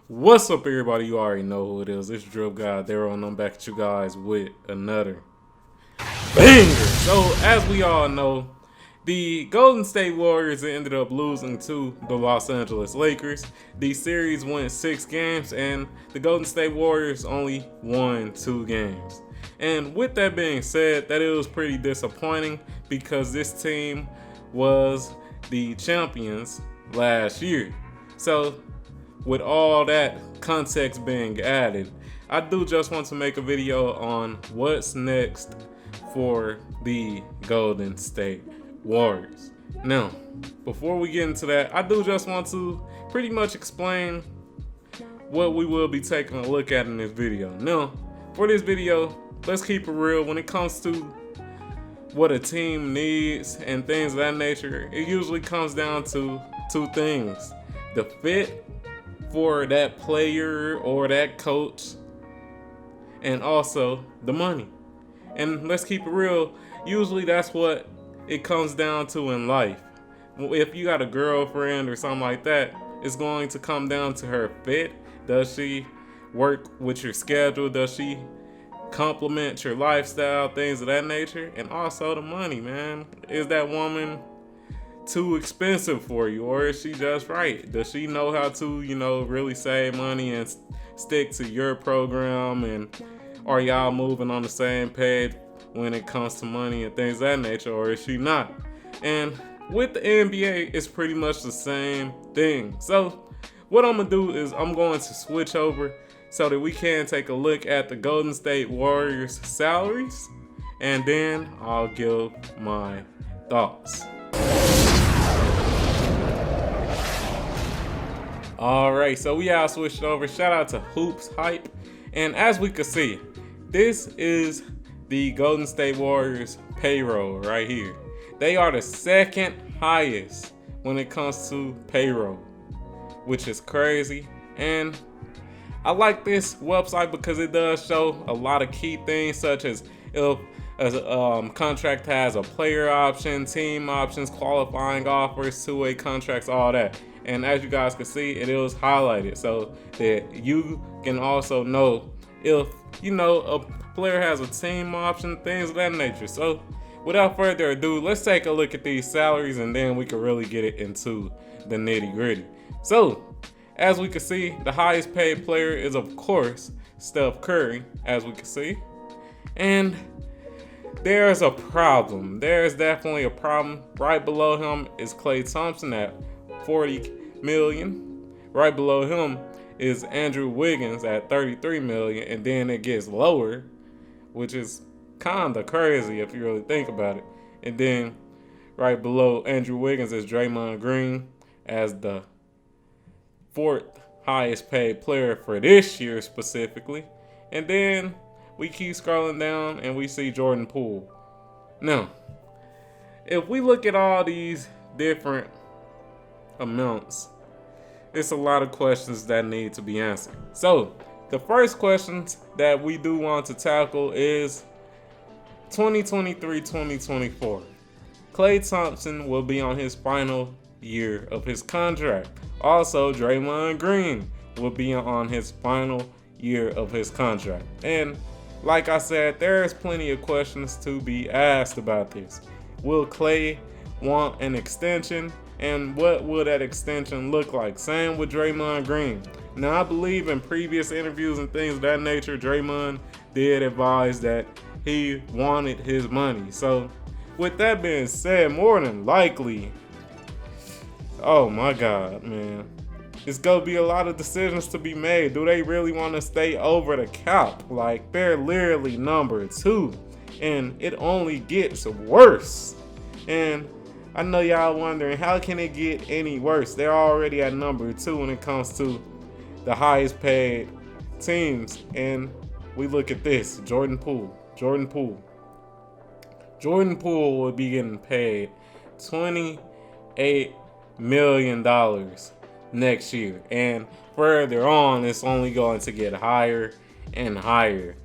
What's up, everybody? You already know who it is. It's DripGodDero, and I'm back at you guys with another banger. So, as we all know, the Golden State Warriors ended up losing to the Los Angeles Lakers. The series went 6 games, and the Golden State Warriors only won 2 games. And with that being said, that it was pretty disappointing because this team was the champions last year. So, with all that context being added, I do just want to make a video on what's next for the Golden State Warriors. Now, before we get into that, I do just want to pretty much explain what we will be taking a look at in this video. Now, for this video, let's keep it real. When it comes to what a team needs and things of that nature, it usually comes down to 2 things: the fit for that player or that coach, and also the money. And let's keep it real, usually that's what it comes down to in life. If you got a girlfriend or something like that, it's going to come down to her fit. Does she work with your schedule? Does she complement your lifestyle? Things of that nature. And also the money, man. Is that woman too expensive for you, or is she just right? Does she know how to, really save money and stick to your program? And are y'all moving on the same page when it comes to money and things of that nature, or is she not? And with the NBA, it's pretty much the same thing. So what I'm gonna do is I'm going to switch over so that we can take a look at the Golden State Warriors salaries, and then I'll give my thoughts. Alright, so we all switched over. Shout out to Hoops Hype. And as we can see, this is the Golden State Warriors payroll right here. They are the second highest when it comes to payroll, which is crazy. And I like this website because it does show a lot of key things, such as if a contract has a player option, team options, qualifying offers, two-way contracts, all that. And as you guys can see, it is highlighted so that you can also know if, a player has a team option, things of that nature. So without further ado, let's take a look at these salaries, and then we can really get it into the nitty gritty. So as we can see, the highest paid player is, of course, Steph Curry, as we can see. And there's a problem. There's definitely a problem. Right below him is Klay Thompson at 40 million. Right below him is Andrew Wiggins at 33 million, and then it gets lower, which is kinda crazy if you really think about it. And then right below Andrew Wiggins is Draymond Green as the 4th highest paid player for this year specifically. And then we keep scrolling down and we see Jordan Poole. Now, if we look at all these different amounts, it's a lot of questions that need to be answered. So the first questions that we do want to tackle is 2023-2024. Klay Thompson will be on his final year of his contract. Also, Draymond Green will be on his final year of his contract. And like I said, there's plenty of questions to be asked about this. Will Klay want an extension? And what will that extension look like? Same with Draymond Green. Now, I believe in previous interviews and things of that nature, Draymond did advise that he wanted his money. So with that being said, more than likely, oh my God, man, it's gonna be a lot of decisions to be made. Do they really want to stay over the cap? Like, they're literally number 2, and it only gets worse. And I know y'all wondering, how can it get any worse? They're already at number 2 when it comes to the highest paid teams. And we look at this, Jordan Poole will be getting paid $28 million next year. And further on, it's only going to get higher and higher.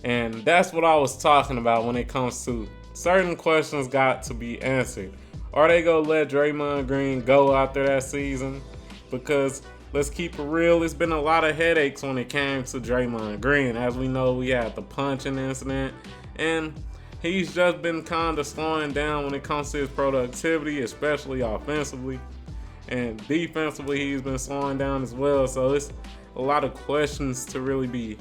And that's what I was talking about when it comes to certain questions got to be answered. Are they going to let Draymond Green go after that season? Because let's keep it real. It's been a lot of headaches when it came to Draymond Green. As we know, we had the punching incident, and he's just been kind of slowing down when it comes to his productivity, especially offensively. And defensively, he's been slowing down as well. So it's a lot of questions to really be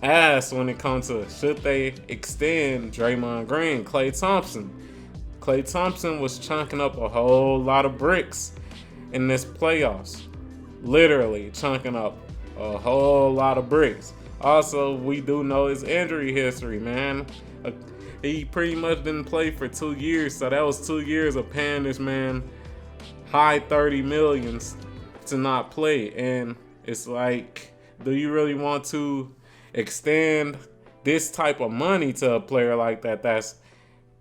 asked when it comes to should they extend Draymond Green. Klay Thompson was chunking up a whole lot of bricks in this playoffs. Literally chunking up a whole lot of bricks. Also, we do know his injury history, man. He pretty much didn't play for 2 years, so that was 2 years of paying this man high 30 millions to not play. And it's like, do you really want to extend this type of money to a player like that that's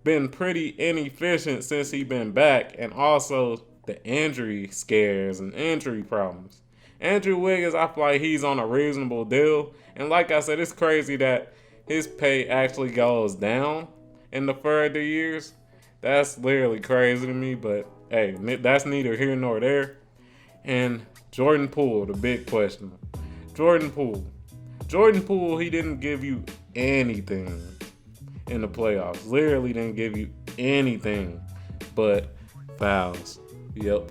been pretty inefficient since he been back? And also the injury scares and injury problems. Andrew Wiggins, I feel like he's on a reasonable deal. And like I said, it's crazy that his pay actually goes down in the further years. That's literally crazy to me, but hey, that's neither here nor there. And Jordan Poole, the big question. Jordan Poole, he didn't give you anything in the playoffs. Literally didn't give you anything but fouls. Yep,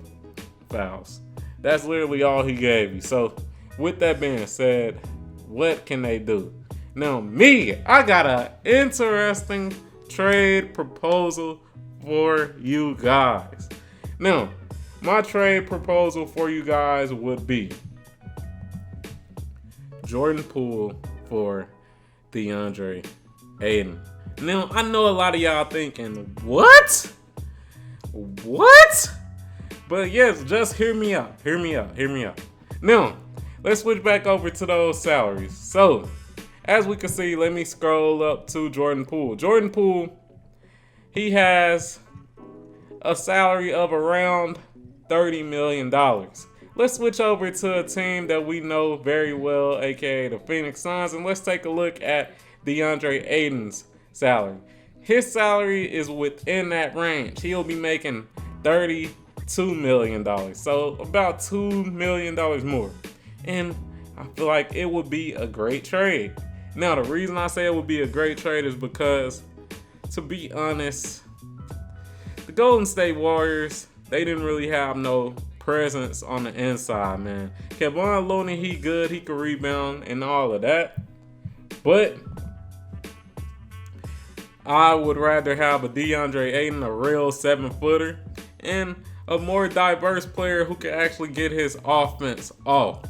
fouls. That's literally all he gave you. So with that being said, what can they do? Now I got an interesting trade proposal for you guys. Now, my trade proposal for you guys would be Jordan Poole for DeAndre Ayton. Now, I know a lot of y'all thinking, what? But yes, just hear me out. Now, let's switch back over to those salaries. So, as we can see, let me scroll up to Jordan Poole. Jordan Poole, he has a salary of around $30 million. Let's switch over to a team that we know very well, aka the Phoenix Suns, and let's take a look at DeAndre Ayton's salary. His salary is within that range. He'll be making $32 million, so about $2 million more. And I feel like it would be a great trade. Now, the reason I say it would be a great trade is because, to be honest, the Golden State Warriors, they didn't really have no presence on the inside, man. Kevon Looney, he good, he can rebound and all of that. But I would rather have a DeAndre Ayton, a real 7-footer, and a more diverse player who can actually get his offense off.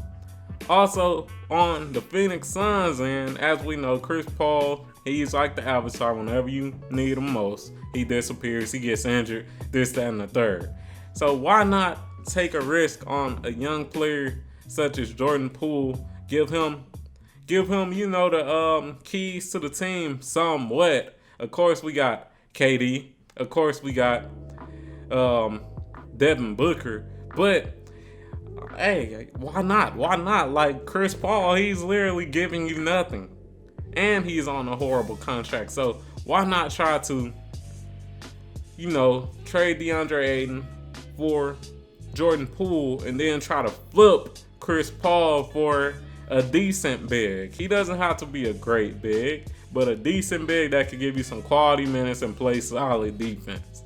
Also, on the Phoenix Suns end, as we know, Chris Paul, he's like the avatar. Whenever you need him most, he disappears, he gets injured, this, that, and the third. So why not take a risk on a young player such as Jordan Poole? Give him, the keys to the team somewhat. Of course, we got KD. Of course, we got Devin Booker. But hey, why not? Like Chris Paul, he's literally giving you nothing. And he's on a horrible contract. So why not try to, trade DeAndre Ayton for Jordan Poole and then try to flip Chris Paul for a decent big. He doesn't have to be a great big, but a decent big that could give you some quality minutes and play solid defense.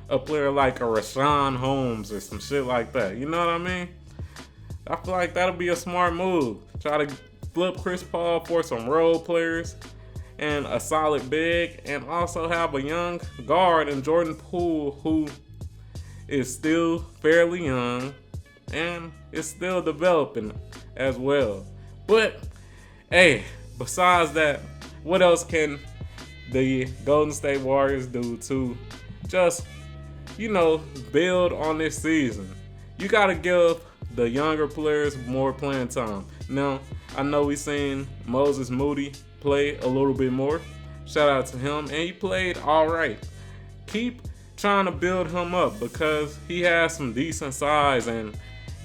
A player like a Rashawn Holmes or some shit like that. You know what I mean? I feel like that'll be a smart move. Try to flip Chris Paul for some role players and a solid big, and also have a young guard in Jordan Poole who is still fairly young and is still developing as well. But hey, besides that, what else can the Golden State Warriors do to just, build on this season? You got to give the younger players more playing time. Now, I know we've seen Moses Moody play a little bit more. Shout out to him. And he played all right. Keep trying to build him up because he has some decent size and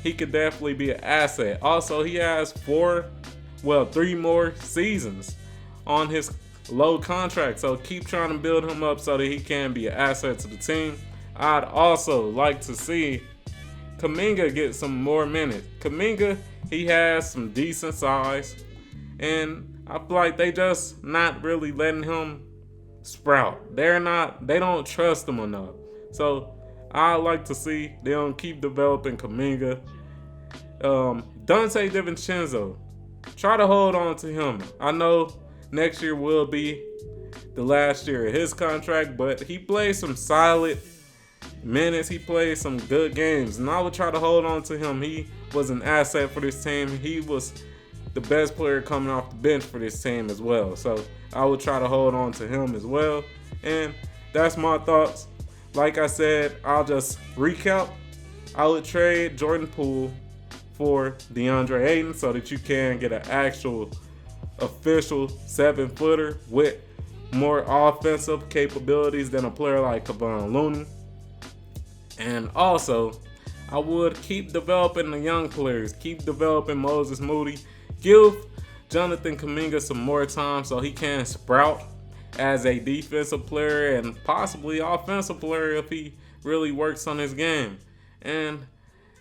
he could definitely be an asset. Also, he has 3 more seasons on his low contract. So keep trying to build him up so that he can be an asset to the team. I'd also like to see Kuminga get some more minutes. Kuminga, he has some decent size, and I feel like they just not really letting him sprout. They don't trust him enough. So I like to see them keep developing Kuminga. Dante DiVincenzo, try to hold on to him. I know next year will be the last year of his contract, but he played some solid minutes. He played some good games, and I would try to hold on to him. He was an asset for this team. He was the best player coming off the bench for this team as well. So I would try to hold on to him as well. And that's my thoughts. Like I said, I'll just recap. I would trade Jordan Poole for DeAndre Ayton so that you can get an actual official 7-footer with more offensive capabilities than a player like Kevon Looney. And also, I would keep developing the young players, keep developing Moses Moody, give Jonathan Kuminga some more time so he can sprout as a defensive player and possibly offensive player if he really works on his game. And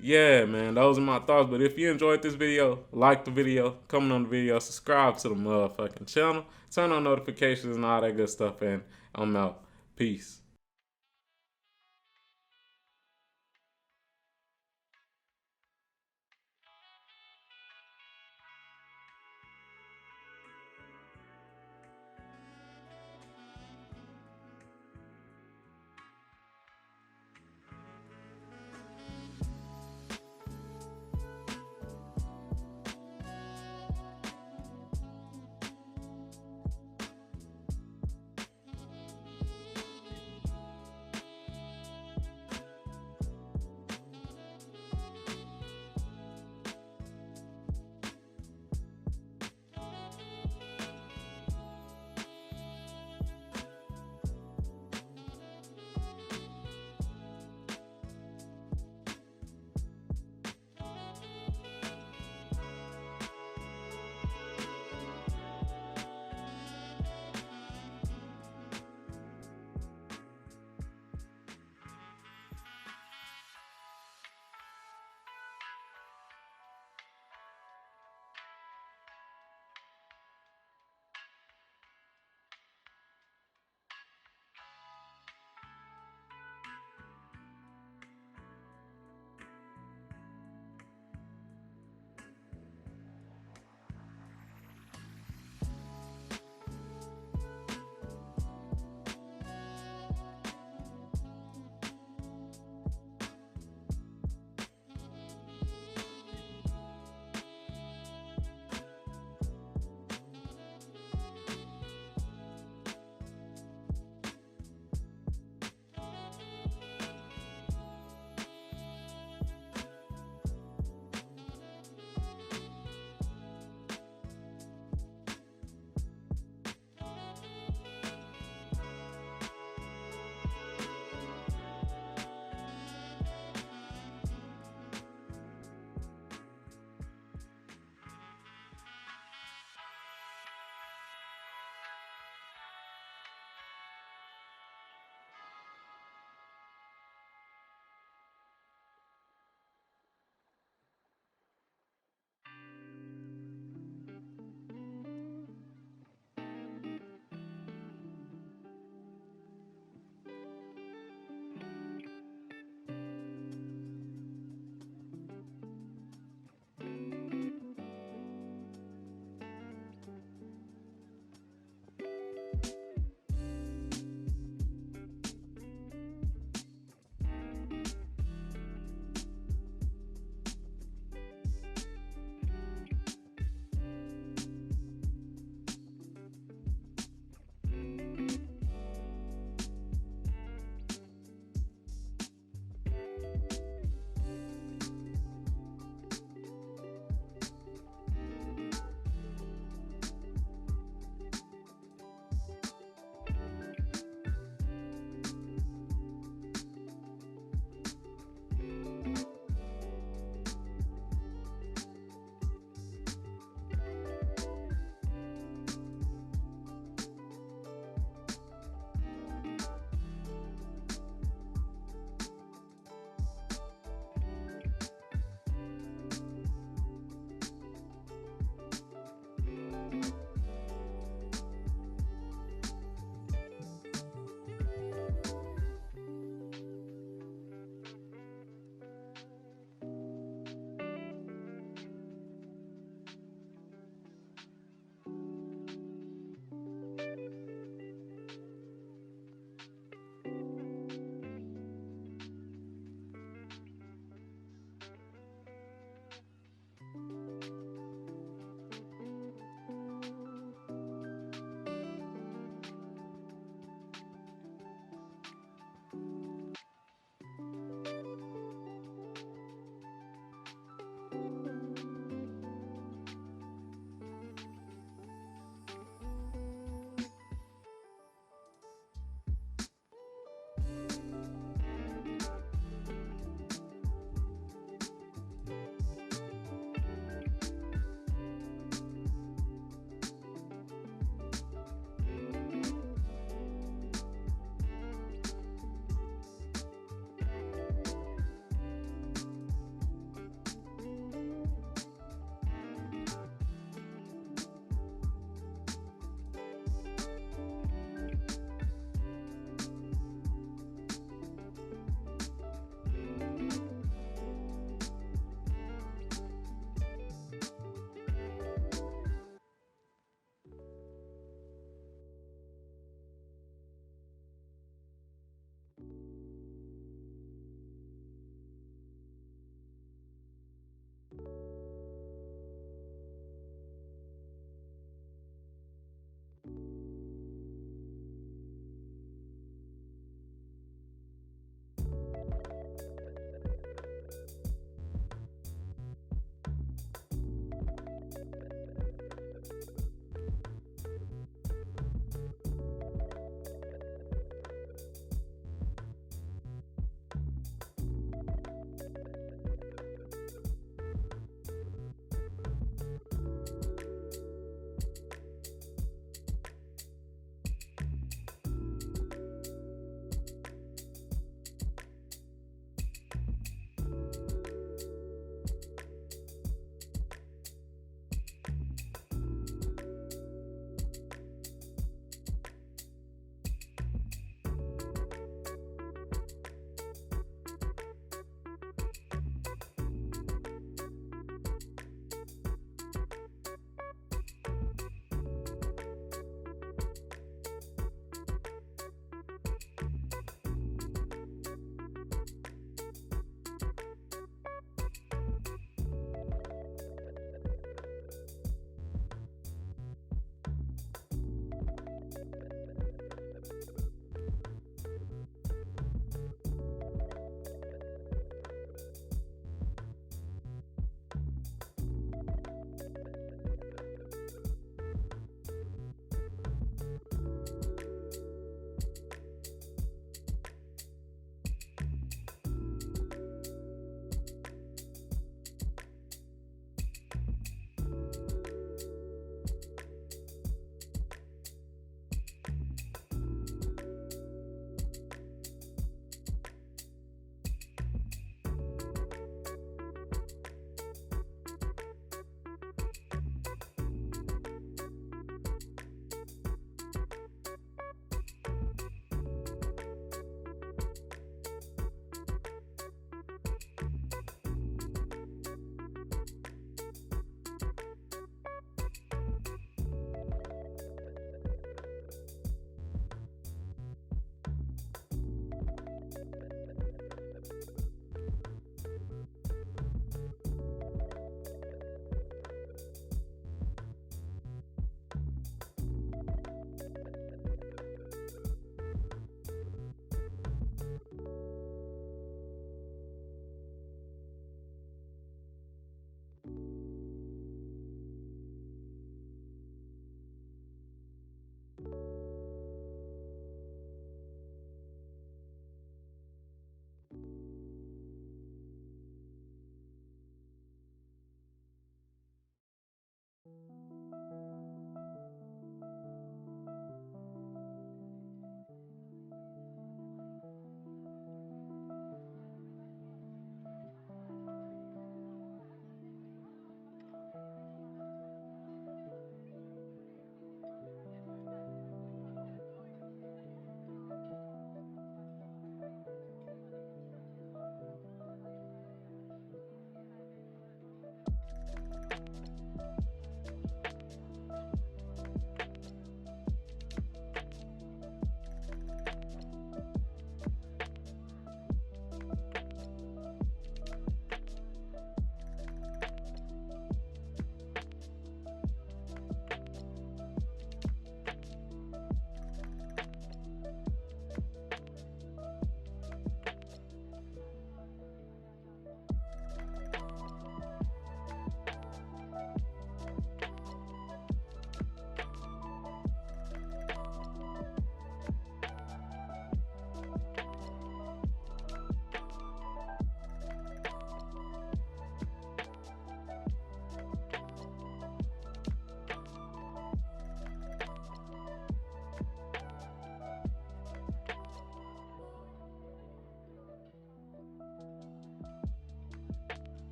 yeah, man, those are my thoughts. But if you enjoyed this video, like the video, comment on the video, subscribe to the motherfucking channel, turn on notifications and all that good stuff, and I'm out. Peace.